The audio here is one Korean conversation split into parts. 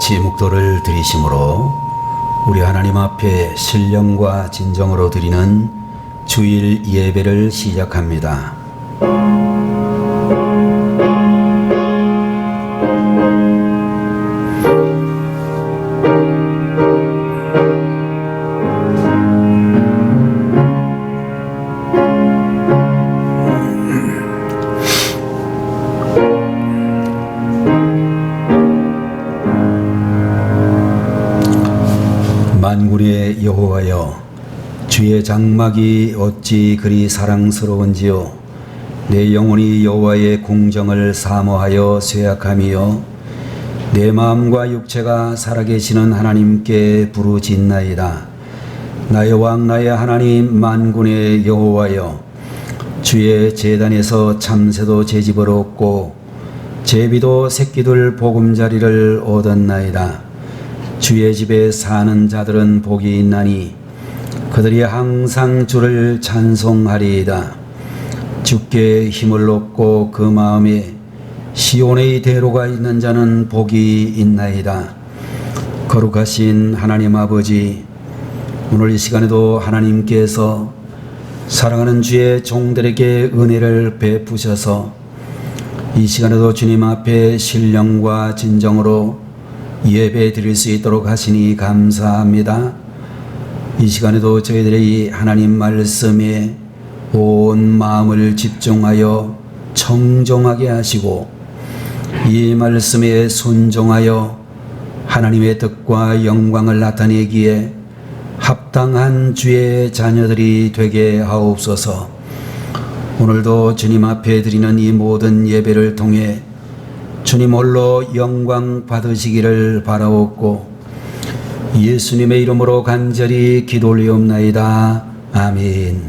같이 묵도를 드리심으로 우리 하나님 앞에 신령과 진정으로 드리는 주일 예배를 시작합니다. 만군의 여호와여, 주의 장막이 어찌 그리 사랑스러운지요. 내 영혼이 여호와의 공정을 사모하여 쇠약함이요, 내 마음과 육체가 살아계시는 하나님께 부르짖나이다. 나의 왕 나의 하나님 만군의 여호와여, 주의 제단에서 참새도 제 집을 얻고 제비도 새끼들 보금자리를 얻었나이다. 주의 집에 사는 자들은 복이 있나니 그들이 항상 주를 찬송하리이다. 주께 힘을 얻고 그 마음에 시온의 대로가 있는 자는 복이 있나이다. 거룩하신 하나님 아버지, 오늘 이 시간에도 하나님께서 사랑하는 주의 종들에게 은혜를 베푸셔서 이 시간에도 주님 앞에 신령과 진정으로 예배 드릴 수 있도록 하시니 감사합니다. 이 시간에도 저희들이 하나님 말씀에 온 마음을 집중하여 청종하게 하시고 이 말씀에 순종하여 하나님의 뜻과 영광을 나타내기에 합당한 주의 자녀들이 되게 하옵소서. 오늘도 주님 앞에 드리는 이 모든 예배를 통해 주님 홀로 영광 받으시기를 바라옵고 예수님의 이름으로 간절히 기도 올리옵나이다. 아멘.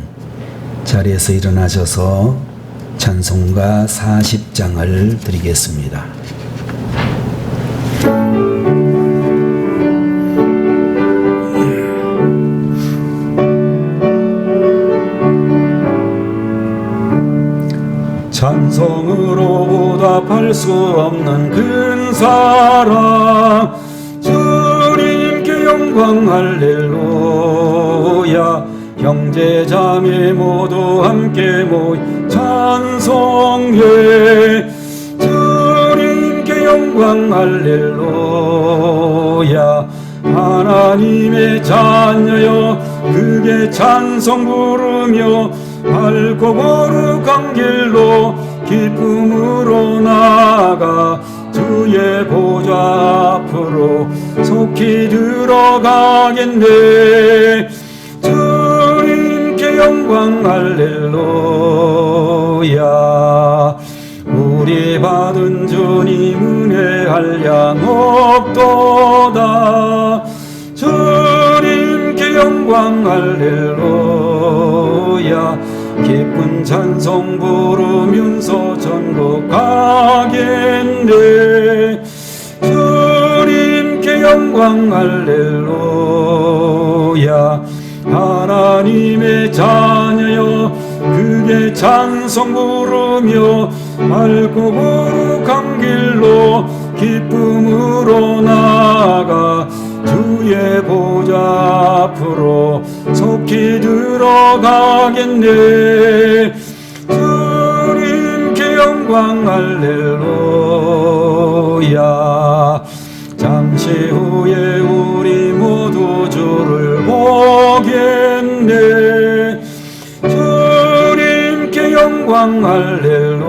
자리에서 일어나셔서 찬송가 40장을 드리겠습니다. 찬송으로 보답할 수 없는 큰 사랑, 주님께 영광 할렐루야. 형제자매 모두 함께 모이 찬송해. 주님께 영광 할렐루야. 하나님의 자녀여 크게 찬송 부르며 밝고 거룩한 길로 기쁨으로 나아가 주의 보좌 앞으로 속히 들어가겠네. 주님께 영광 할렐루야. 우리 받은 주님 은혜 한량 없도다. 주님께 영광 할렐루야. 기쁜 찬송 부르면서 천국 가겠네. 주님께 영광 할렐루야. 하나님의 자녀여 크게 찬송 부르며 밝고 거룩한 길로 기쁨으로 나아가 주의 보좌 앞으로 속히 들어가겠네. 주님께 영광 할렐루야. 잠시 후에 우리 모두 주를 보겠네. 주님께 영광 할렐루야.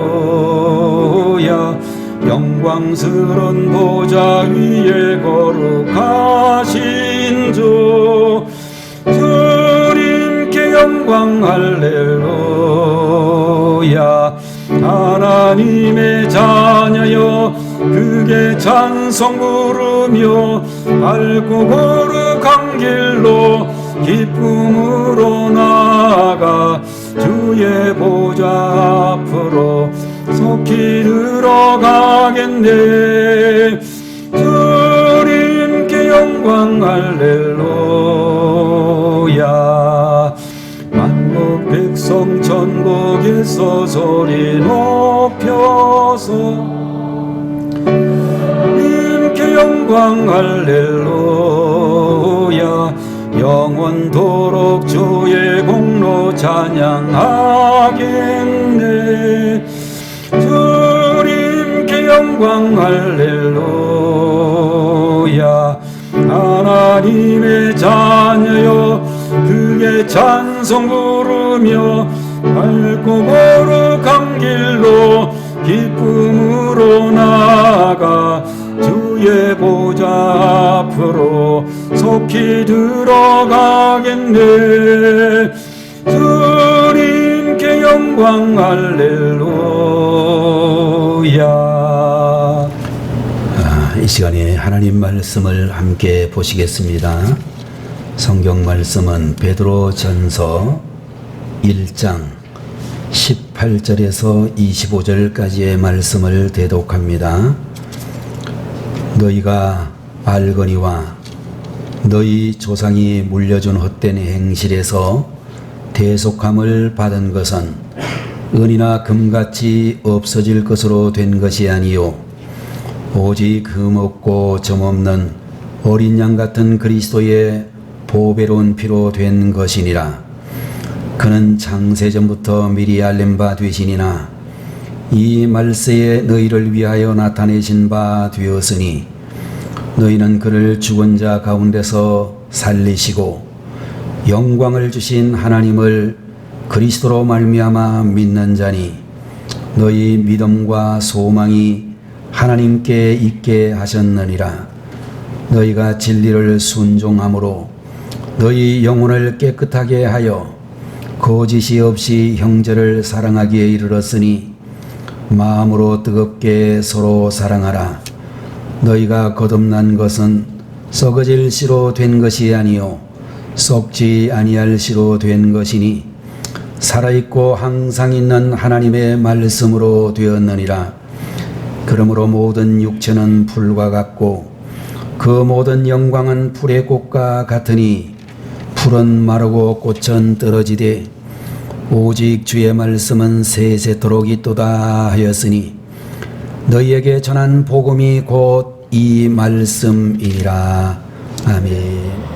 영광스런 보좌 위에 거룩하신 주, 주님께 영광 할렐루야. 하나님의 자녀여 크게 찬송 부르며 밝고 거룩한 길로 기쁨으로 나아가 주의 보좌 앞으로 속히 들어가겠네. 주님께 영광 할렐루야. 만국 백성 천국에서 소리 높여서 주님께 영광 영광 할렐루야 영원토록 주의 공로 찬양하겠네 주님께 영광 할렐루야 하나님의 자녀여 그의 찬송 부르며 밝고 거룩한 길로 기쁨으로 나아가 주의 보좌 앞으로 속히 들어가겠네 주님께 영광 할렐루야. 이 시간에 하나님 말씀을 함께 보시겠습니다. 성경 말씀은 베드로전서 1장 18절에서 25절까지의 말씀을 대독합니다. 너희가 알거니와 너희 조상이 물려준 헛된 행실에서 대속함을 받은 것은 은이나 금같이 없어질 것으로 된 것이 아니요 오직 흠없고 점없는 어린 양 같은 그리스도의 보배로운 피로 된 것이니라. 그는 창세전부터 미리 알린 바 되시니나 이 말세에 너희를 위하여 나타내신 바 되었으니 너희는 그를 죽은 자 가운데서 살리시고 영광을 주신 하나님을 그리스도로 말미암아 믿는 자니 너희 믿음과 소망이 하나님께 있게 하셨느니라. 너희가 진리를 순종함으로 너희 영혼을 깨끗하게 하여 거짓이 없이 형제를 사랑하기에 이르렀으니 마음으로 뜨겁게 서로 사랑하라. 너희가 거듭난 것은 썩어질 씨로 된 것이 아니요 썩지 아니할 씨로 된 것이니 살아있고 항상 있는 하나님의 말씀으로 되었느니라. 그러므로 모든 육체는 풀과 같고 그 모든 영광은 풀의 꽃과 같으니 풀은 마르고 꽃은 떨어지되 오직 주의 말씀은 세세토록 있도다 하였으니 너희에게 전한 복음이 곧 이 말씀이니라. 아멘.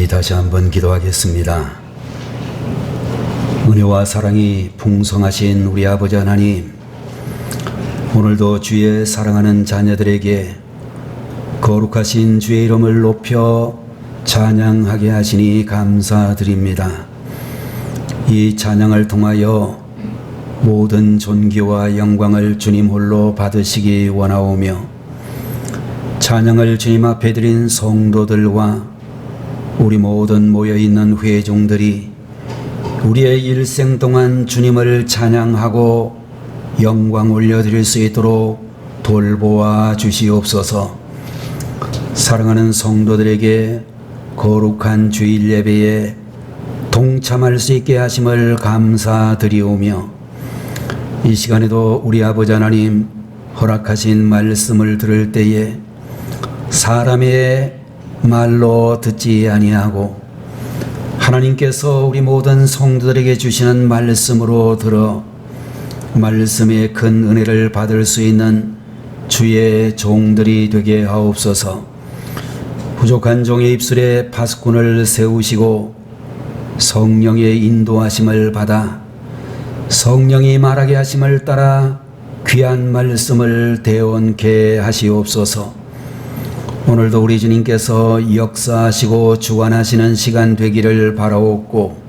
우리 다시 한번 기도하겠습니다. 은혜와 사랑이 풍성하신 우리 아버지 하나님, 오늘도 주의 사랑하는 자녀들에게 거룩하신 주의 이름을 높여 찬양하게 하시니 감사드립니다. 이 찬양을 통하여 모든 존귀와 영광을 주님 홀로 받으시기 원하오며, 찬양을 주님 앞에 드린 성도들과 우리 모든 모여있는 회중들이 우리의 일생 동안 주님을 찬양하고 영광 올려드릴 수 있도록 돌보아 주시옵소서. 사랑하는 성도들에게 거룩한 주일 예배에 동참할 수 있게 하심을 감사드리오며, 이 시간에도 우리 아버지 하나님 허락하신 말씀을 들을 때에 사람의 말로 듣지 아니하고 하나님께서 우리 모든 성도들에게 주시는 말씀으로 들어 말씀의 큰 은혜를 받을 수 있는 주의 종들이 되게 하옵소서. 부족한 종의 입술에 파수꾼을 세우시고 성령의 인도하심을 받아 성령이 말하게 하심을 따라 귀한 말씀을 대언케 하시옵소서. 오늘도 우리 주님께서 역사하시고 주관하시는 시간 되기를 바라옵고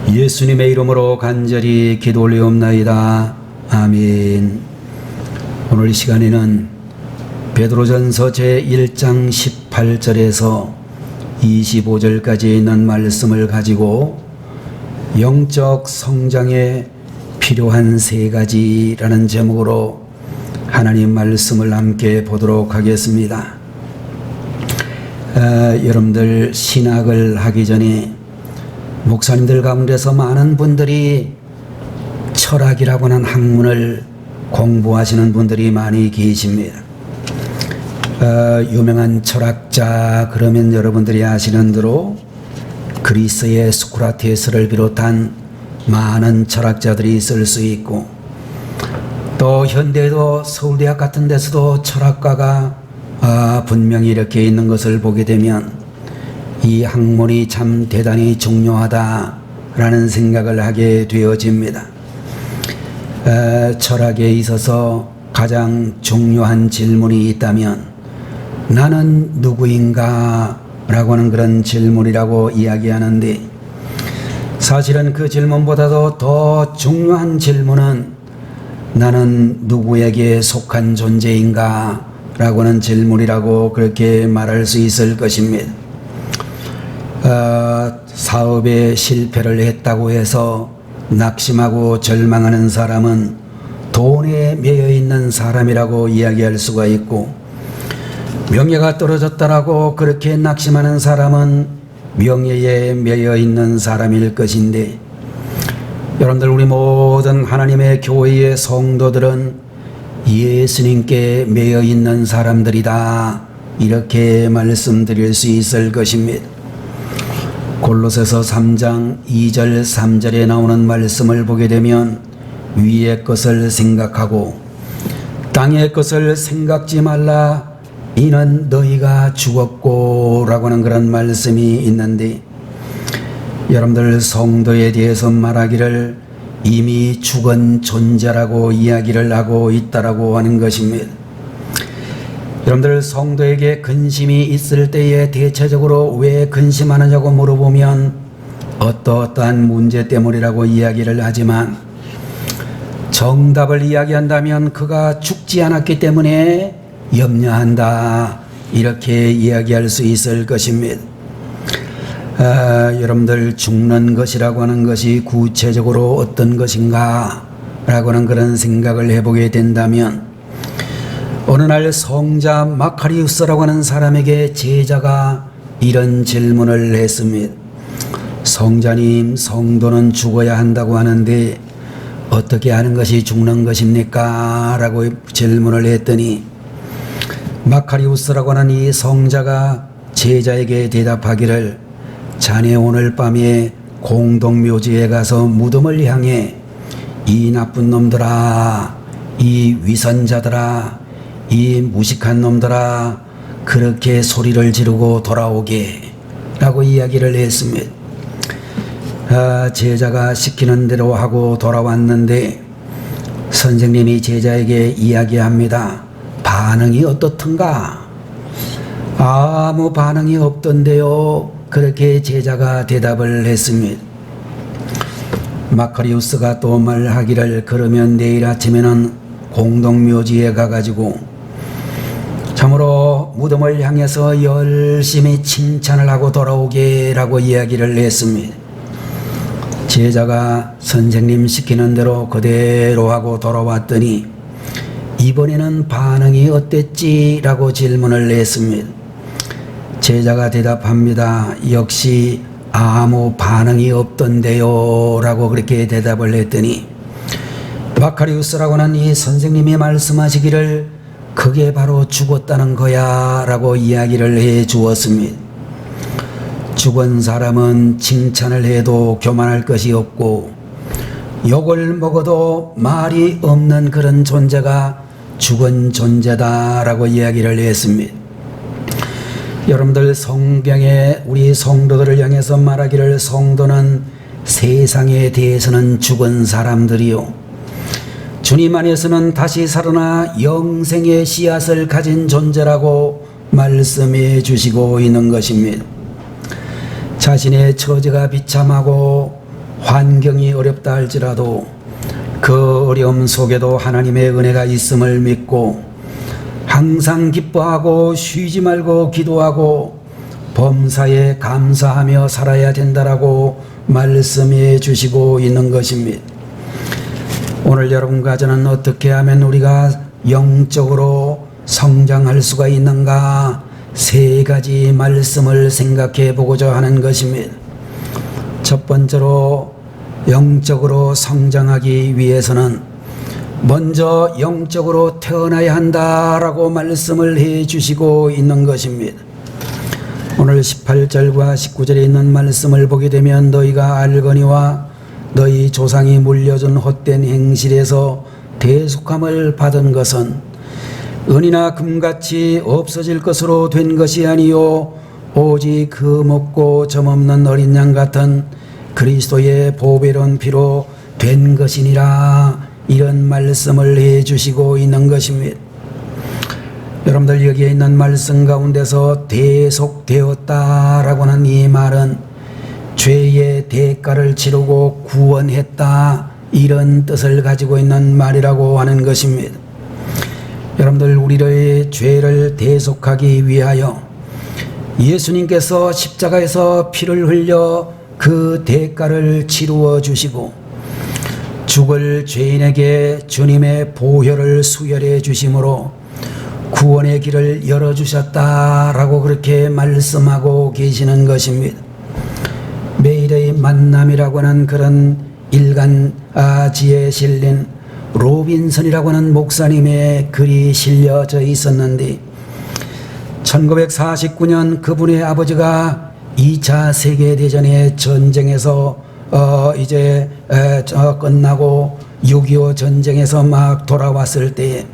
예수님의 이름으로 간절히 기도 올리옵나이다. 아멘. 오늘 이 시간에는 베드로전서 제1장 18절에서 25절까지 있는 말씀을 가지고 영적 성장에 필요한 세 가지라는 제목으로 하나님 말씀을 함께 보도록 하겠습니다. 여러분들 신학을 하기 전에 목사님들 가운데서 많은 분들이 철학이라고 하는 학문을 공부하시는 분들이 많이 계십니다. 유명한 철학자 그러면 여러분들이 아시는 대로 그리스의 소크라테스를 비롯한 많은 철학자들이 있을 수 있고, 또 현대에도 서울대학 같은 데서도 철학가가 분명히 이렇게 있는 것을 보게 되면 이 학문이 참 대단히 중요하다라는 생각을 하게 되어집니다. 철학에 있어서 가장 중요한 질문이 있다면 나는 누구인가? 라고 하는 그런 질문이라고 이야기하는데, 사실은 그 질문보다도 더 중요한 질문은 나는 누구에게 속한 존재인가? 라고 하는 질문이라고 그렇게 말할 수 있을 것입니다. 사업에 실패를 했다고 해서 낙심하고 절망하는 사람은 돈에 매여 있는 사람이라고 이야기할 수가 있고, 명예가 떨어졌다라고 그렇게 낙심하는 사람은 명예에 매여 있는 사람일 것인데, 여러분들 우리 모든 하나님의 교회의 성도들은 예수님께 매여 있는 사람들이다, 이렇게 말씀드릴 수 있을 것입니다. 골로새서 3장 2절 3절에 나오는 말씀을 보게 되면 위의 것을 생각하고 땅의 것을 생각지 말라, 이는 너희가 죽었고 라고 하는 그런 말씀이 있는데, 여러분들 성도에 대해서 말하기를 이미 죽은 존재라고 이야기를 하고 있다라고 하는 것입니다. 여러분들 성도에게 근심이 있을 때에 대체적으로 왜 근심하느냐고 물어보면 어떠한 문제 때문이라고 이야기를 하지만, 정답을 이야기한다면 그가 죽지 않았기 때문에 염려한다, 이렇게 이야기할 수 있을 것입니다. 여러분들 죽는 것이라고 하는 것이 구체적으로 어떤 것인가 라고 하는 그런 생각을 해보게 된다면, 어느 날 성자 마카리우스라고 하는 사람에게 제자가 이런 질문을 했습니다. 성자님, 성도는 죽어야 한다고 하는데 어떻게 하는 것이 죽는 것입니까? 라고 질문을 했더니, 마카리우스라고 하는 이 성자가 제자에게 대답하기를, 자네 오늘 밤에 공동묘지에 가서 무덤을 향해 이 나쁜 놈들아, 이 위선자들아, 이 무식한 놈들아, 그렇게 소리를 지르고 돌아오게 라고 이야기를 했습니다. 제자가 시키는 대로 하고 돌아왔는데 선생님이 제자에게 이야기합니다. 반응이 어떻던가? 아무 반응이 없던데요. 그렇게 제자가 대답을 했습니다. 마카리우스가 또 말하기를 그러면 내일 아침에는 공동묘지에 가가지고 참으로 무덤을 향해서 열심히 칭찬을 하고 돌아오게라고 이야기를 했습니다. 제자가 선생님 시키는 대로 그대로 하고 돌아왔더니 이번에는 반응이 어땠지라고 질문을 했습니다. 제자가 대답합니다. 역시 아무 반응이 없던데요 라고 그렇게 대답을 했더니 마카리우스라고 하는 이 선생님이 말씀하시기를 그게 바로 죽었다는 거야 라고 이야기를 해 주었습니다. 죽은 사람은 칭찬을 해도 교만할 것이 없고 욕을 먹어도 말이 없는 그런 존재가 죽은 존재다라고 이야기를 했습니다. 여러분들 성경에 우리 성도들을 향해서 말하기를 성도는 세상에 대해서는 죽은 사람들이요 주님 안에서는 다시 살아나 영생의 씨앗을 가진 존재라고 말씀해 주시고 있는 것입니다. 자신의 처지가 비참하고 환경이 어렵다 할지라도 그 어려움 속에도 하나님의 은혜가 있음을 믿고 항상 기뻐하고 쉬지 말고 기도하고 범사에 감사하며 살아야 된다라고 말씀해 주시고 있는 것입니다. 오늘 여러분과 저는 어떻게 하면 우리가 영적으로 성장할 수가 있는가 세 가지 말씀을 생각해 보고자 하는 것입니다. 첫 번째로 영적으로 성장하기 위해서는 먼저 영적으로 태어나야 한다라고 말씀을 해 주시고 있는 것입니다. 오늘 18절과 19절에 있는 말씀을 보게 되면 너희가 알거니와 너희 조상이 물려준 헛된 행실에서 대속함을 받은 것은 은이나 금같이 없어질 것으로 된 것이 아니요 오직 그 먹고 점없는 어린 양 같은 그리스도의 보배로운 피로 된 것이니라 이런 말씀을 해 주시고 있는 것입니다. 여러분들 여기에 있는 말씀 가운데서 대속되었다라고 하는 이 말은 죄의 대가를 치르고 구원했다 이런 뜻을 가지고 있는 말이라고 하는 것입니다. 여러분들 우리의 죄를 대속하기 위하여 예수님께서 십자가에서 피를 흘려 그 대가를 치루어 주시고 죽을 죄인에게 주님의 보혈을 수혈해 주심으로 구원의 길을 열어주셨다라고 그렇게 말씀하고 계시는 것입니다. 매일의 만남이라고 하는 그런 일간지에 실린 로빈슨이라고 하는 목사님의 글이 실려져 있었는데 1949년 그분의 아버지가 2차 세계대전의 전쟁에서 이제 끝나고 6.25 전쟁에서 막 돌아왔을 때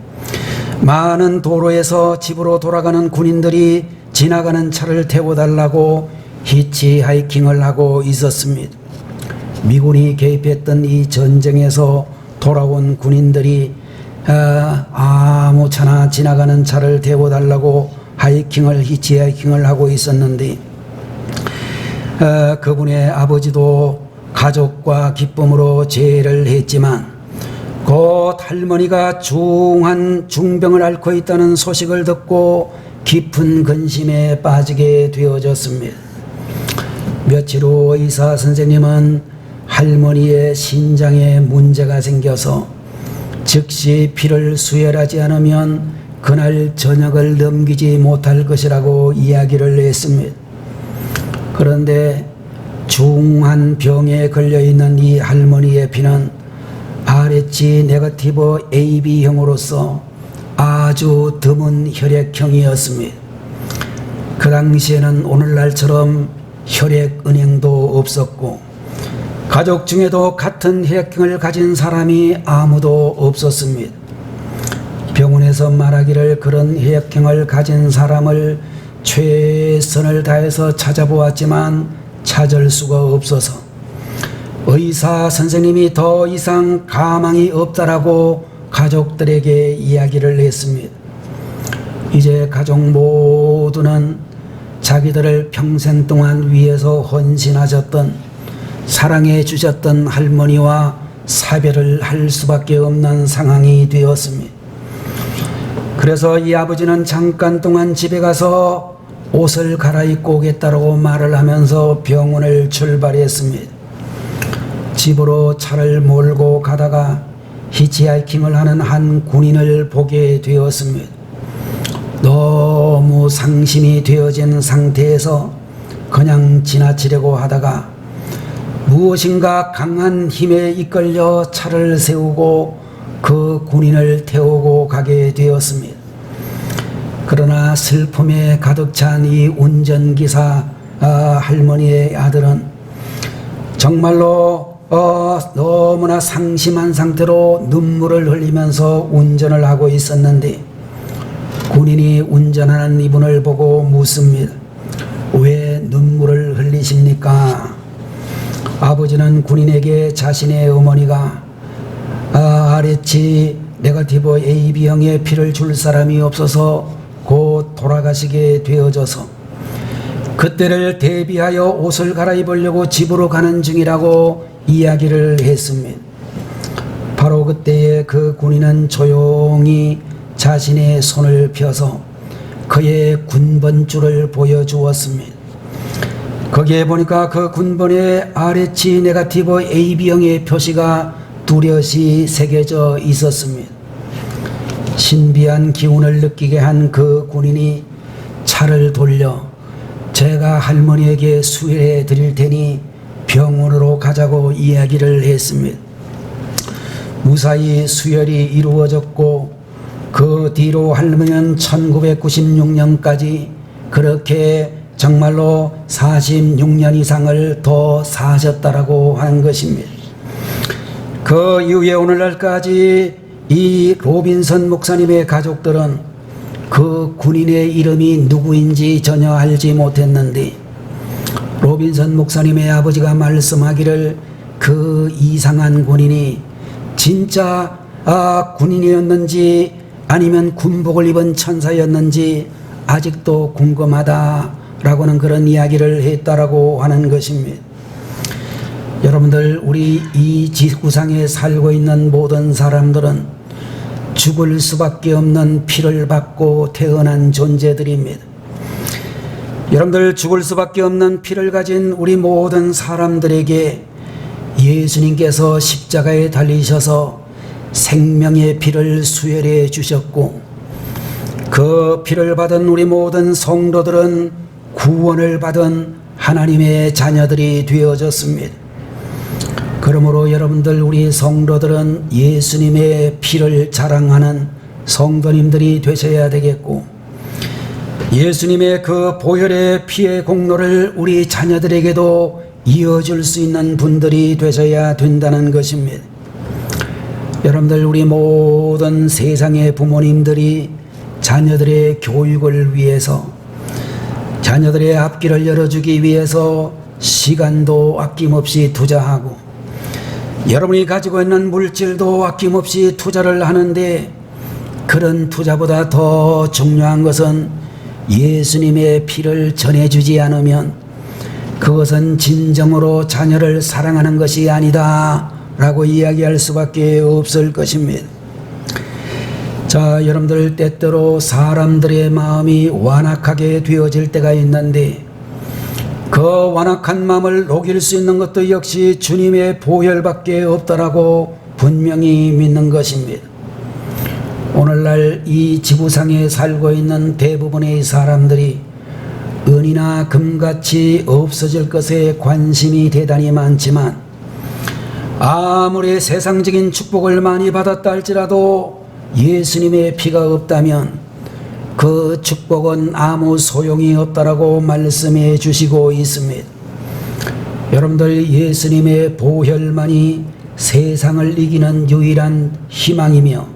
많은 도로에서 집으로 돌아가는 군인들이 지나가는 차를 태워달라고 히치하이킹을 하고 있었습니다. 미군이 개입했던 이 전쟁에서 돌아온 군인들이 아무 차나 지나가는 차를 태워달라고 히치하이킹을 하고 있었는데 그분의 아버지도 가족과 기쁨으로 제를 했지만 곧 할머니가 중한 중병을 앓고 있다는 소식을 듣고 깊은 근심에 빠지게 되어졌습니다. 며칠 후 의사 선생님은 할머니의 신장에 문제가 생겨서 즉시 피를 수혈하지 않으면 그날 저녁을 넘기지 못할 것이라고 이야기를 했습니다. 그런데 중한 병에 걸려있는 이 할머니의 피는 RH 네거티브 AB형으로서 아주 드문 혈액형이었습니다. 그 당시에는 오늘날처럼 혈액은행도 없었고 가족 중에도 같은 혈액형을 가진 사람이 아무도 없었습니다. 병원에서 말하기를 그런 혈액형을 가진 사람을 최선을 다해서 찾아보았지만 찾을 수가 없어서 의사 선생님이 더 이상 가망이 없다라고 가족들에게 이야기를 했습니다. 이제 가족 모두는 자기들을 평생 동안 위해서 헌신하셨던 사랑해 주셨던 할머니와 사별을 할 수밖에 없는 상황이 되었습니다. 그래서 이 아버지는 잠깐 동안 집에 가서 옷을 갈아입고 오겠다고 말을 하면서 병원을 출발했습니다. 집으로 차를 몰고 가다가 히치하이킹을 하는 한 군인을 보게 되었습니다. 너무 상심이 되어진 상태에서 그냥 지나치려고 하다가 무엇인가 강한 힘에 이끌려 차를 세우고 그 군인을 태우고 가게 되었습니다. 그러나 슬픔에 가득 찬 이 운전기사 할머니의 아들은 정말로 너무나 상심한 상태로 눈물을 흘리면서 운전을 하고 있었는데 군인이 운전하는 이분을 보고 묻습니다. 왜 눈물을 흘리십니까? 아버지는 군인에게 자신의 어머니가 RH 네거티브 AB형의 피를 줄 사람이 없어서 곧 돌아가시게 되어져서 그때를 대비하여 옷을 갈아입으려고 집으로 가는 중이라고 이야기를 했습니다. 바로 그때에 그 군인은 조용히 자신의 손을 펴서 그의 군번줄을 보여주었습니다. 거기에 보니까 그 군번에 RH 네거티브 AB형의 표시가 뚜렷이 새겨져 있었습니다. 신비한 기운을 느끼게 한 그 군인이 차를 돌려 제가 할머니에게 수혈해 드릴 테니 병원으로 가자고 이야기를 했습니다. 무사히 수혈이 이루어졌고 그 뒤로 할머니는 1996년까지 그렇게 정말로 46년 이상을 더 사셨다라고 하는 것입니다. 그 이후에 오늘날까지 이 로빈슨 목사님의 가족들은 그 군인의 이름이 누구인지 전혀 알지 못했는데 로빈슨 목사님의 아버지가 말씀하기를 그 이상한 군인이 진짜 군인이었는지 아니면 군복을 입은 천사였는지 아직도 궁금하다라고는 그런 이야기를 했다라고 하는 것입니다. 여러분들, 우리 이 지구상에 살고 있는 모든 사람들은 죽을 수밖에 없는 피를 받고 태어난 존재들입니다. 여러분들, 죽을 수밖에 없는 피를 가진 우리 모든 사람들에게 예수님께서 십자가에 달리셔서 생명의 피를 수혈해 주셨고 그 피를 받은 우리 모든 성도들은 구원을 받은 하나님의 자녀들이 되어졌습니다. 그러므로 여러분들, 우리 성도들은 예수님의 피를 자랑하는 성도님들이 되셔야 되겠고 예수님의 그 보혈의 피의 공로를 우리 자녀들에게도 이어줄 수 있는 분들이 되셔야 된다는 것입니다. 여러분들, 우리 모든 세상의 부모님들이 자녀들의 교육을 위해서 자녀들의 앞길을 열어주기 위해서 시간도 아낌없이 투자하고 여러분이 가지고 있는 물질도 아낌없이 투자를 하는데 그런 투자보다 더 중요한 것은 예수님의 피를 전해주지 않으면 그것은 진정으로 자녀를 사랑하는 것이 아니다 라고 이야기할 수밖에 없을 것입니다. 자, 여러분들, 때때로 사람들의 마음이 완악하게 되어질 때가 있는데 그 완악한 마음을 녹일 수 있는 것도 역시 주님의 보혈밖에 없다라고 분명히 믿는 것입니다. 오늘날 이 지구상에 살고 있는 대부분의 사람들이 은이나 금같이 없어질 것에 관심이 대단히 많지만 아무리 세상적인 축복을 많이 받았다 할지라도 예수님의 피가 없다면 그 축복은 아무 소용이 없다라고 말씀해 주시고 있습니다. 여러분들, 예수님의 보혈만이 세상을 이기는 유일한 희망이며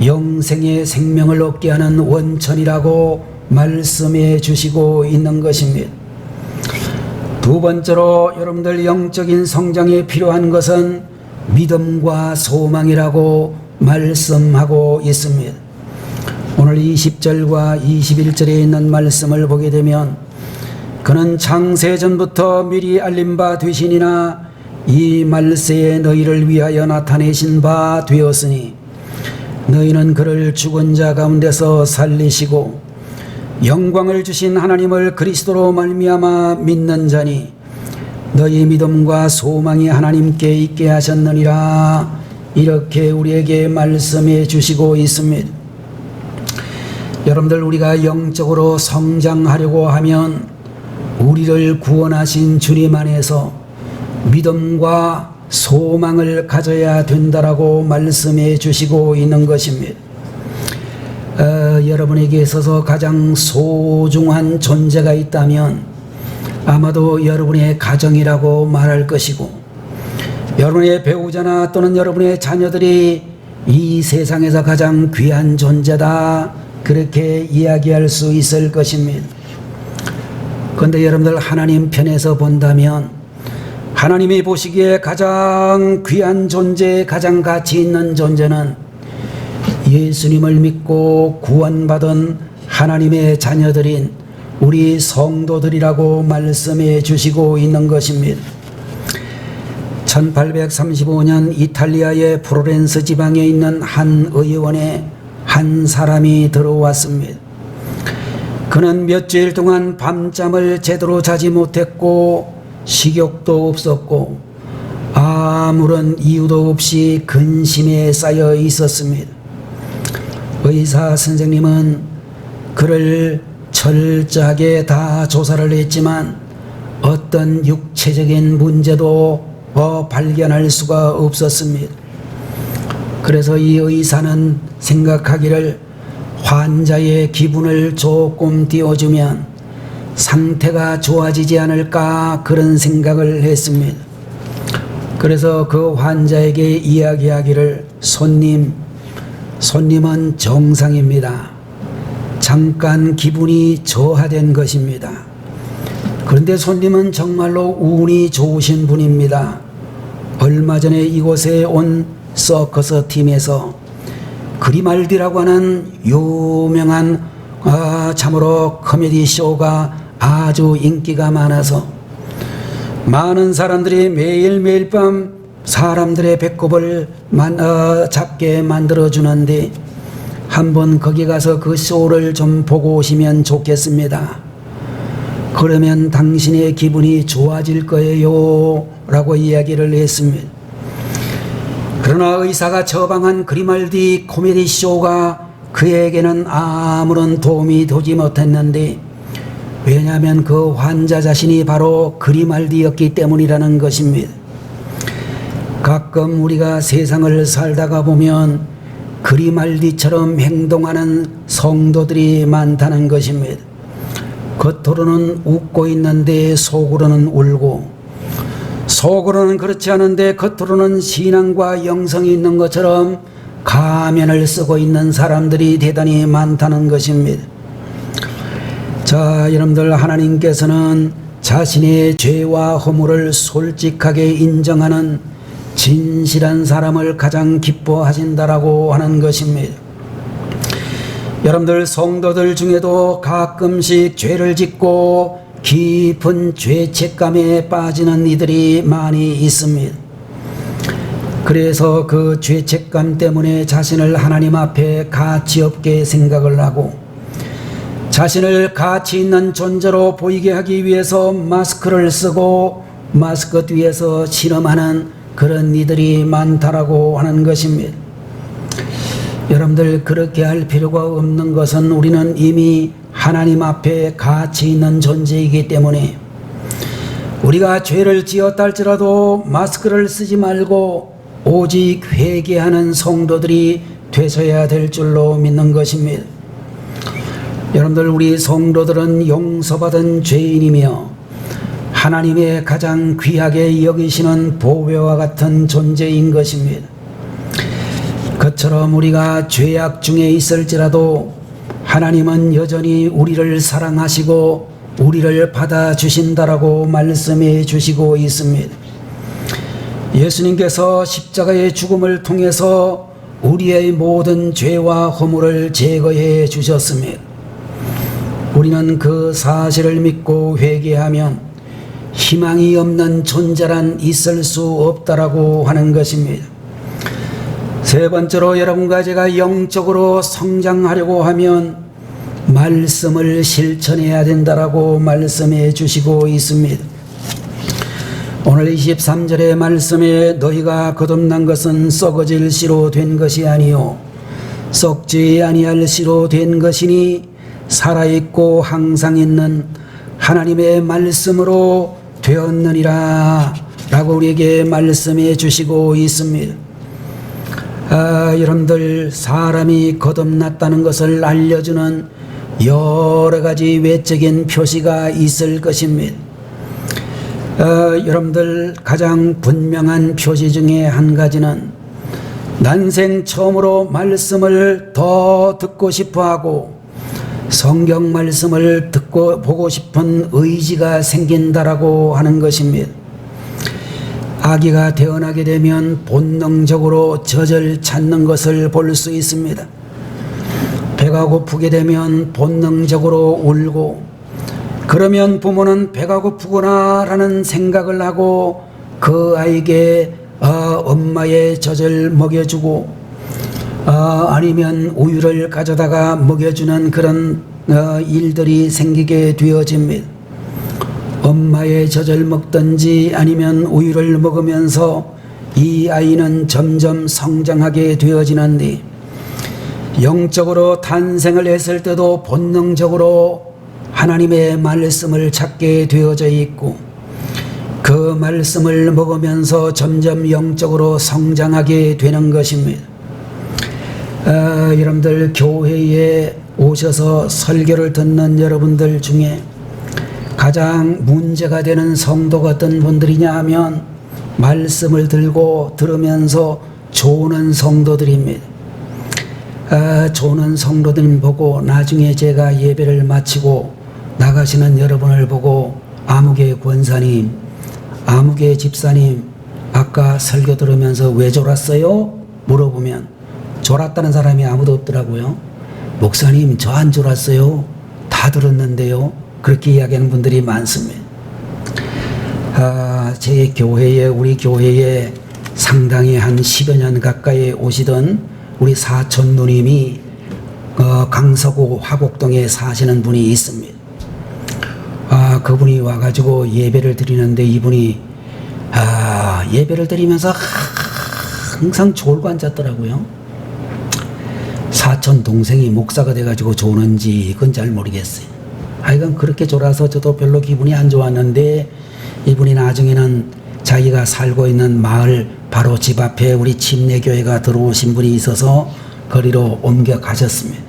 영생의 생명을 얻게 하는 원천이라고 말씀해 주시고 있는 것입니다. 두 번째로 여러분들 영적인 성장에 필요한 것은 믿음과 소망이라고 말씀하고 있습니다. 오늘 20절과 21절에 있는 말씀을 보게 되면 그는 창세전부터 미리 알린 바 되시니나 이 말세에 너희를 위하여 나타내신 바 되었으니 너희는 그를 죽은 자 가운데서 살리시고 영광을 주신 하나님을 그리스도로 말미암아 믿는 자니 너희 믿음과 소망이 하나님께 있게 하셨느니라. 이렇게 우리에게 말씀해 주시고 있습니다. 여러분들, 우리가 영적으로 성장하려고 하면 우리를 구원하신 주님 안에서 믿음과 소망을 가져야 된다라고 말씀해 주시고 있는 것입니다. 여러분에게 있어서 가장 소중한 존재가 있다면 아마도 여러분의 가정이라고 말할 것이고, 여러분의 배우자나 또는 여러분의 자녀들이 이 세상에서 가장 귀한 존재다, 그렇게 이야기할 수 있을 것입니다. 그런데 여러분들, 하나님 편에서 본다면 하나님이 보시기에 가장 귀한 존재, 가장 가치 있는 존재는 예수님을 믿고 구원받은 하나님의 자녀들인 우리 성도들이라고 말씀해 주시고 있는 것입니다. 1835년 이탈리아의 프로렌스 지방에 있는 한 의원에 한 사람이 들어왔습니다. 그는 몇 주일 동안 밤잠을 제대로 자지 못했고 식욕도 없었고 아무런 이유도 없이 근심에 쌓여 있었습니다. 의사 선생님은 그를 철저하게 다 조사를 했지만 어떤 육체적인 문제도 발견할 수가 없었습니다. 그래서 이 의사는 생각하기를 환자의 기분을 조금 띄워주면 상태가 좋아지지 않을까, 그런 생각을 했습니다. 그래서 그 환자에게 이야기하기를 손님은 정상입니다. 잠깐 기분이 저하된 것입니다. 그런데 손님은 정말로 운이 좋으신 분입니다. 얼마 전에 이곳에 온 서커스 팀에서 그리말디라고 하는 유명한 참으로 코미디 쇼가 아주 인기가 많아서 많은 사람들이 매일 밤 사람들의 배꼽을 잡게 만들어주는데 한번 거기 가서 그 쇼를 좀 보고 오시면 좋겠습니다. 그러면 당신의 기분이 좋아질 거예요 라고 이야기를 했습니다. 그러나 의사가 처방한 그리말디 코미디 쇼가 그에게는 아무런 도움이 되지 못했는데, 왜냐하면 그 환자 자신이 바로 그리말디였기 때문이라는 것입니다. 가끔 우리가 세상을 살다가 보면 그리말디처럼 행동하는 성도들이 많다는 것입니다. 겉으로는 웃고 있는데 속으로는 울고, 속으로는 그렇지 않은데 겉으로는 신앙과 영성이 있는 것처럼 가면을 쓰고 있는 사람들이 대단히 많다는 것입니다. 자, 여러분들, 하나님께서는 자신의 죄와 허물을 솔직하게 인정하는 진실한 사람을 가장 기뻐하신다라고 하는 것입니다. 여러분들, 성도들 중에도 가끔씩 죄를 짓고 깊은 죄책감에 빠지는 이들이 많이 있습니다. 그래서 그 죄책감 때문에 자신을 하나님 앞에 가치 없게 생각을 하고 자신을 가치 있는 존재로 보이게 하기 위해서 마스크를 쓰고 마스크 뒤에서 실험하는 그런 이들이 많다라고 하는 것입니다. 여러분들, 그렇게 할 필요가 없는 것은 우리는 이미 하나님 앞에 가치 있는 존재이기 때문에 우리가 죄를 지었다 할지라도 마스크를 쓰지 말고 오직 회개하는 성도들이 되셔야 될 줄로 믿는 것입니다. 여러분들, 우리 성도들은 용서받은 죄인이며 하나님의 가장 귀하게 여기시는 보배와 같은 존재인 것입니다. 그처럼 우리가 죄악 중에 있을지라도 하나님은 여전히 우리를 사랑하시고 우리를 받아주신다라고 말씀해 주시고 있습니다. 예수님께서 십자가의 죽음을 통해서 우리의 모든 죄와 허물을 제거해 주셨습니다. 우리는 그 사실을 믿고 회개하면 희망이 없는 존재란 있을 수 없다라고 하는 것입니다. 세 번째로 여러분과 제가 영적으로 성장하려고 하면 말씀을 실천해야 된다라고 말씀해 주시고 있습니다. 오늘 23절의 말씀에 너희가 거듭난 것은 썩어질 씨로 된 것이 아니요 썩지 아니할 씨로 된 것이니 살아있고 항상 있는 하나님의 말씀으로 되었느니라 라고 우리에게 말씀해 주시고 있습니다. 여러분들, 사람이 거듭났다는 것을 알려주는 여러 가지 외적인 표시가 있을 것입니다. 여러분들, 가장 분명한 표시 중에 한 가지는 난생 처음으로 말씀을 더 듣고 싶어하고 성경 말씀을 듣고 보고 싶은 의지가 생긴다라고 하는 것입니다. 아기가 태어나게 되면 본능적으로 젖을 찾는 것을 볼 수 있습니다. 배가 고프게 되면 본능적으로 울고, 그러면 부모는 배가 고프구나 라는 생각을 하고 그 아이에게 엄마의 젖을 먹여주고 아니면 우유를 가져다가 먹여주는 그런 일들이 생기게 되어집니다. 엄마의 젖을 먹든지 아니면 우유를 먹으면서 이 아이는 점점 성장하게 되어지는데, 영적으로 탄생을 했을 때도 본능적으로 하나님의 말씀을 찾게 되어져 있고, 그 말씀을 먹으면서 점점 영적으로 성장하게 되는 것입니다. 여러분들, 교회에 오셔서 설교를 듣는 여러분들 중에 가장 문제가 되는 성도가 어떤 분들이냐 하면 말씀을 들으면서 조는 성도들입니다. 조는 성도들 보고 나중에 제가 예배를 마치고 나가시는 여러분을 보고 아무개 권사님, 아무개 집사님, 아까 설교 들으면서 왜 졸았어요? 물어보면 졸았다는 사람이 아무도 없더라고요. 목사님, 저 안 졸았어요. 다 들었는데요. 그렇게 이야기하는 분들이 많습니다. 제 교회에, 우리 교회에 상당히 한 10여 년 가까이 오시던 우리 사촌 누님이 강서구 화곡동에 사시는 분이 있습니다. 그분이 와가지고 예배를 드리는데 이분이 예배를 드리면서 항상 졸고 앉았더라고요. 사촌 동생이 목사가 돼가지고 조는지 그건 잘 모르겠어요. 하여간 그렇게 졸아서 저도 별로 기분이 안 좋았는데, 이분이 나중에는 자기가 살고 있는 마을 바로 집 앞에 우리 침례교회가 들어오신 분이 있어서 거리로 옮겨 가셨습니다.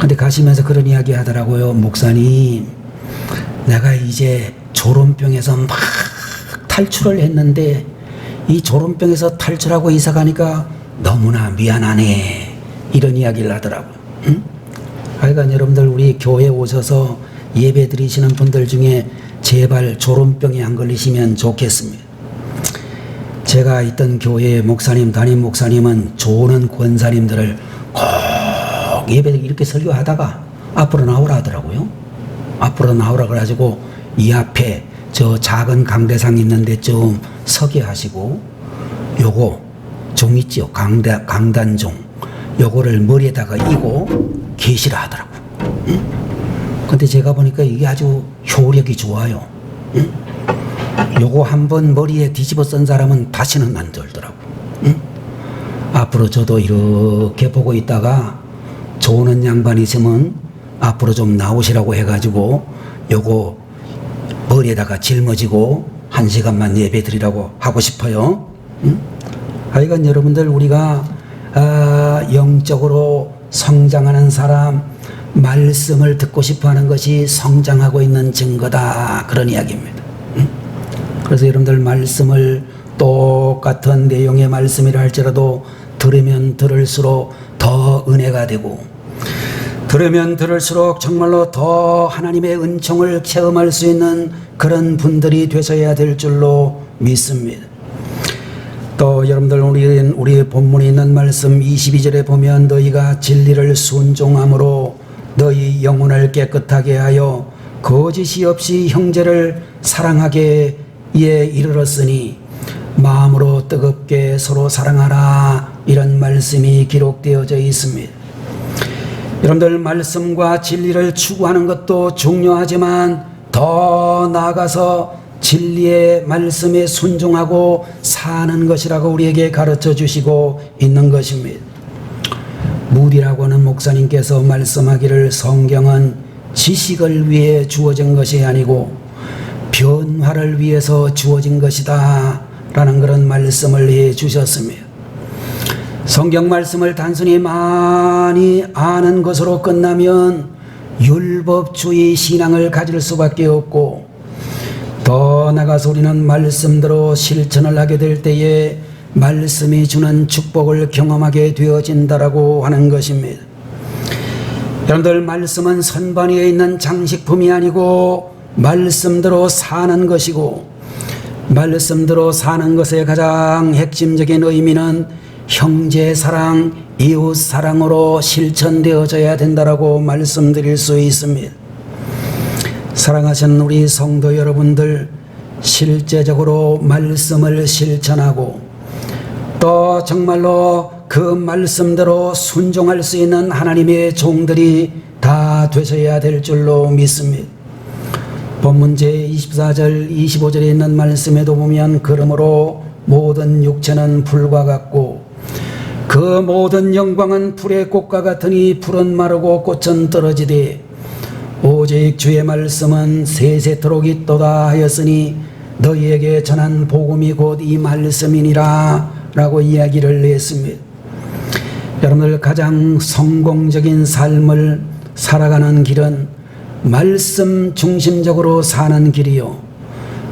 근데 가시면서 그런 이야기 하더라고요. 목사님, 내가 이제 졸음병에서 막 탈출을 했는데 이 졸음병에서 탈출하고 이사 가니까 너무나 미안하네, 이런 이야기를 하더라고요. 응? 하여간 여러분들, 우리 교회에 오셔서 예배 드리시는 분들 중에 제발 졸음병에 안 걸리시면 좋겠습니다. 제가 있던 교회의 목사님, 담임 목사님은 조는 권사님들을 꼭 예배 이렇게 설교하다가 앞으로 나오라 하더라고요. 앞으로 나오라 그래가지고 이 앞에 저 작은 강대상 있는데 좀 서게 하시고, 요거 종 있죠, 강단종, 요거를 머리에다가 이고 계시라 하더라고. 응? 근데 제가 보니까 이게 아주 효력이 좋아요. 응? 요거 한번 머리에 뒤집어 쓴 사람은 다시는 안 들더라고. 응? 앞으로 저도 이렇게 보고 있다가 조는 양반이 있으면 앞으로 좀 나오시라고 해가지고 요거 머리에다가 짊어지고 1시간만 예배 드리라고 하고 싶어요. 응? 하여간 여러분들, 우리가 영적으로 성장하는 사람, 말씀을 듣고 싶어하는 것이 성장하고 있는 증거다, 그런 이야기입니다. 그래서 여러분들, 말씀을 똑같은 내용의 말씀이라 할지라도 들으면 들을수록 더 은혜가 되고, 들으면 들을수록 정말로 더 하나님의 은총을 체험할 수 있는 그런 분들이 되셔야 될 줄로 믿습니다. 또 여러분들 우리 본문에 있는 말씀 22절에 보면 너희가 진리를 순종함으로 너희 영혼을 깨끗하게 하여 거짓이 없이 형제를 사랑하게 이르렀으니 마음으로 뜨겁게 서로 사랑하라, 이런 말씀이 기록되어져 있습니다. 여러분들 말씀과 진리를 추구하는 것도 중요하지만 더 나아가서 진리의 말씀에 순종하고 사는 것이라고 우리에게 가르쳐 주시고 있는 것입니다. 무디라고 하는 목사님께서 말씀하기를 성경은 지식을 위해 주어진 것이 아니고 변화를 위해서 주어진 것이다 라는 그런 말씀을 해 주셨습니다. 성경 말씀을 단순히 많이 아는 것으로 끝나면 율법주의 신앙을 가질 수밖에 없고, 더 나아가서 우리는 말씀대로 실천을 하게 될 때에 말씀이 주는 축복을 경험하게 되어진다라고 하는 것입니다. 여러분들 말씀은 선반 위에 있는 장식품이 아니고 말씀대로 사는 것이고, 말씀대로 사는 것의 가장 핵심적인 의미는 형제 사랑, 이웃 사랑으로 실천되어져야 된다라고 말씀드릴 수 있습니다. 사랑하시는 우리 성도 여러분들, 실제적으로 말씀을 실천하고 또 정말로 그 말씀대로 순종할 수 있는 하나님의 종들이 다 되셔야 될 줄로 믿습니다. 본문 제24절 25절에 있는 말씀에도 보면 그러므로 모든 육체는 불과 같고 그 모든 영광은 불의 꽃과 같으니 불은 마르고 꽃은 떨어지되 오직 주의 말씀은 세세토록 있도다 하였으니 너희에게 전한 복음이 곧 이 말씀이니라 라고 이야기를 했습니다. 여러분들 가장 성공적인 삶을 살아가는 길은 말씀 중심적으로 사는 길이요,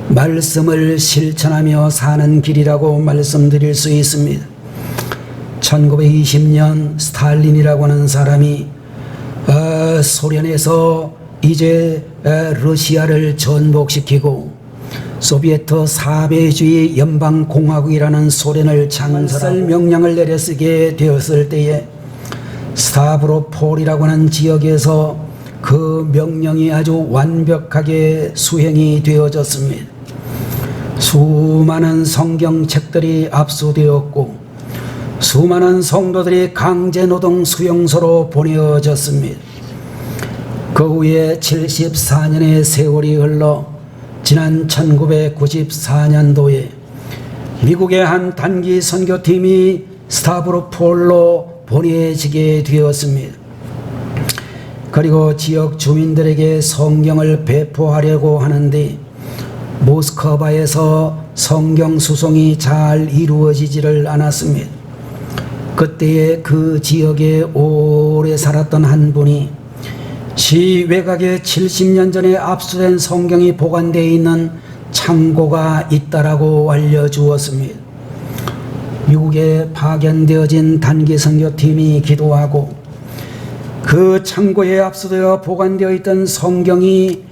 말씀을 실천하며 사는 길이라고 말씀드릴 수 있습니다. 1920년 스탈린이라고 하는 사람이 소련에서 이제 러시아를 전복시키고 소비에트 사배주의 연방공화국이라는 소련을 창설 명령을 내려쓰게 되었을 때에 스타브로폴이라고 하는 지역에서 그 명령이 아주 완벽하게 수행이 되어졌습니다. 수많은 성경책들이 압수되었고 수많은 성도들이 강제노동 수용소로 보내어졌습니다. 그 후에 74년의 세월이 흘러 지난 1994년도에 미국의 한 단기 선교팀이 스타브로폴로 보내지게 되었습니다. 그리고 지역 주민들에게 성경을 배포하려고 하는데 모스크바에서 성경 수송이 잘 이루어지지를 않았습니다. 그때에 그 지역에 오래 살았던 한 분이 시 외곽에 70년 전에 압수된 성경이 보관되어 있는 창고가 있다라고 알려주었습니다. 미국에 파견되어진 단기 선교팀이 기도하고 그 창고에 압수되어 보관되어 있던 성경이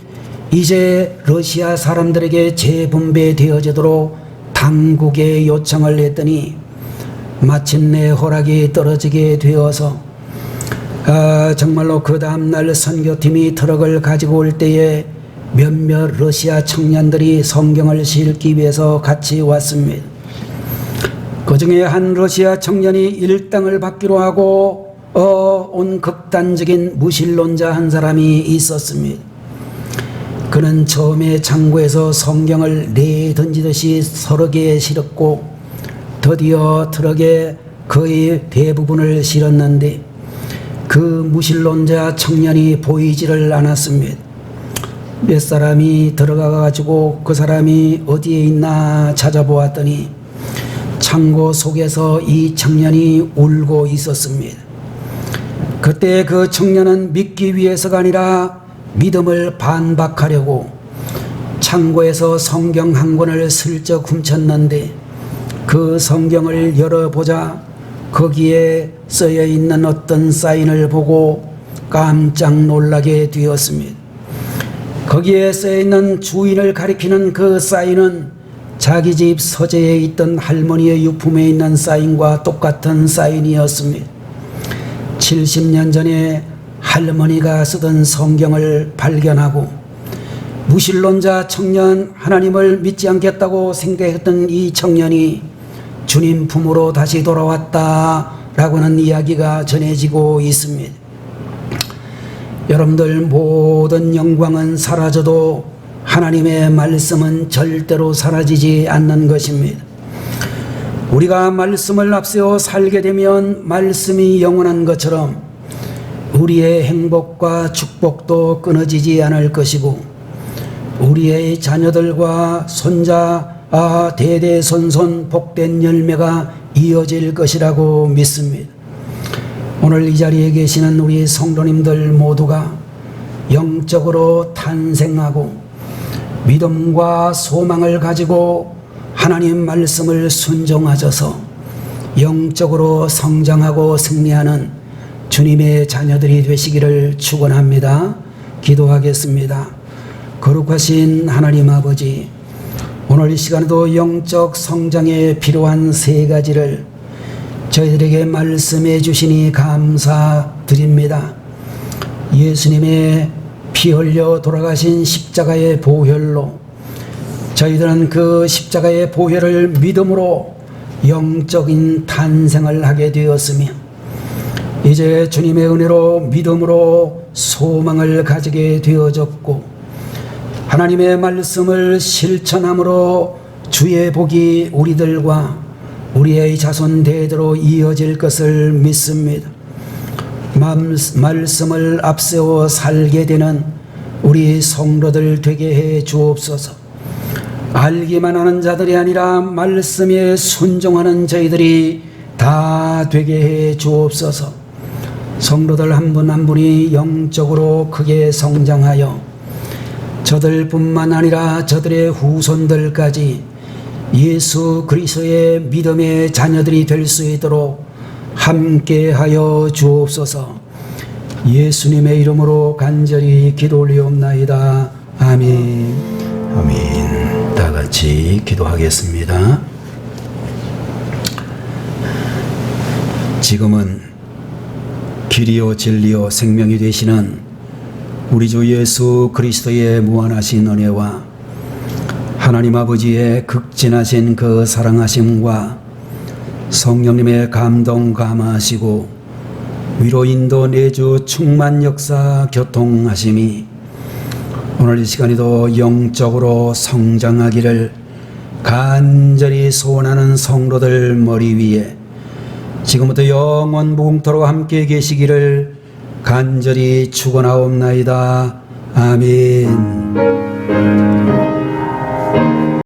이제 러시아 사람들에게 재분배되어지도록 당국에 요청을 했더니 마침내 허락이 떨어지게 되어서 정말로 그 다음날 선교팀이 트럭을 가지고 올 때에 몇몇 러시아 청년들이 성경을 실기 위해서 같이 왔습니다. 그 중에 한 러시아 청년이 일당을 받기로 하고 온 극단적인 무신론자 한 사람이 있었습니다. 그는 처음에 창고에서 성경을 내던지듯이 서너 개 실었고 드디어 트럭에 거의 대부분을 실었는데 그 무신론자 청년이 보이지를 않았습니다. 몇 사람이 들어가 가지고 그 사람이 어디에 있나 찾아보았더니 창고 속에서 이 청년이 울고 있었습니다. 그때 그 청년은 믿기 위해서가 아니라 믿음을 반박하려고 창고에서 성경 한 권을 슬쩍 훔쳤는데 그 성경을 열어보자 거기에 쓰여 있는 어떤 사인을 보고 깜짝 놀라게 되었습니다. 거기에 써있는 주인을 가리키는 그 사인은 자기 집 서재에 있던 할머니의 유품에 있는 사인과 똑같은 사인이었습니다. 70년 전에 할머니가 쓰던 성경을 발견하고 무신론자 청년, 하나님을 믿지 않겠다고 생각했던 이 청년이 주님 품으로 다시 돌아왔다라고 하는 이야기가 전해지고 있습니다. 여러분들, 모든 영광은 사라져도 하나님의 말씀은 절대로 사라지지 않는 것입니다. 우리가 말씀을 앞세워 살게 되면 말씀이 영원한 것처럼 우리의 행복과 축복도 끊어지지 않을 것이고 우리의 자녀들과 손자 대대손손 복된 열매가 이어질 것이라고 믿습니다. 오늘 이 자리에 계시는 우리 성도님들 모두가 영적으로 탄생하고 믿음과 소망을 가지고 하나님 말씀을 순종하셔서 영적으로 성장하고 승리하는 주님의 자녀들이 되시기를 축원합니다. 기도하겠습니다. 거룩하신 하나님 아버지, 오늘 이 시간에도 영적 성장에 필요한 세 가지를 저희들에게 말씀해 주시니 감사드립니다. 예수님의 피 흘려 돌아가신 십자가의 보혈로 저희들은 그 십자가의 보혈을 믿음으로 영적인 탄생을 하게 되었으며 이제 주님의 은혜로 믿음으로 소망을 가지게 되어졌고 하나님의 말씀을 실천함으로 주의 복이 우리들과 우리의 자손 대대로 이어질 것을 믿습니다. 말씀을 앞세워 살게 되는 우리 성도들 되게 해 주옵소서. 알기만 하는 자들이 아니라 말씀에 순종하는 저희들이 다 되게 해 주옵소서. 성도들 한 분 한 분이 영적으로 크게 성장하여 저들뿐만 아니라 저들의 후손들까지 예수 그리스도의 믿음의 자녀들이 될 수 있도록 함께하여 주옵소서. 예수님의 이름으로 간절히 기도 올리옵나이다. 아멘. 아멘. 다 같이 기도하겠습니다. 지금은 길이요 진리요 생명이 되시는 우리 주 예수 그리스도의 무한하신 은혜와 하나님 아버지의 극진하신 그 사랑하심과 성령님의 감동 감화하시고 위로 인도 내주 충만 역사 교통하심이 오늘 이 시간에도 영적으로 성장하기를 간절히 소원하는 성도들 머리 위에 지금부터 영원 무궁토록 함께 계시기를 간절히 축원하옵나이다. 아멘.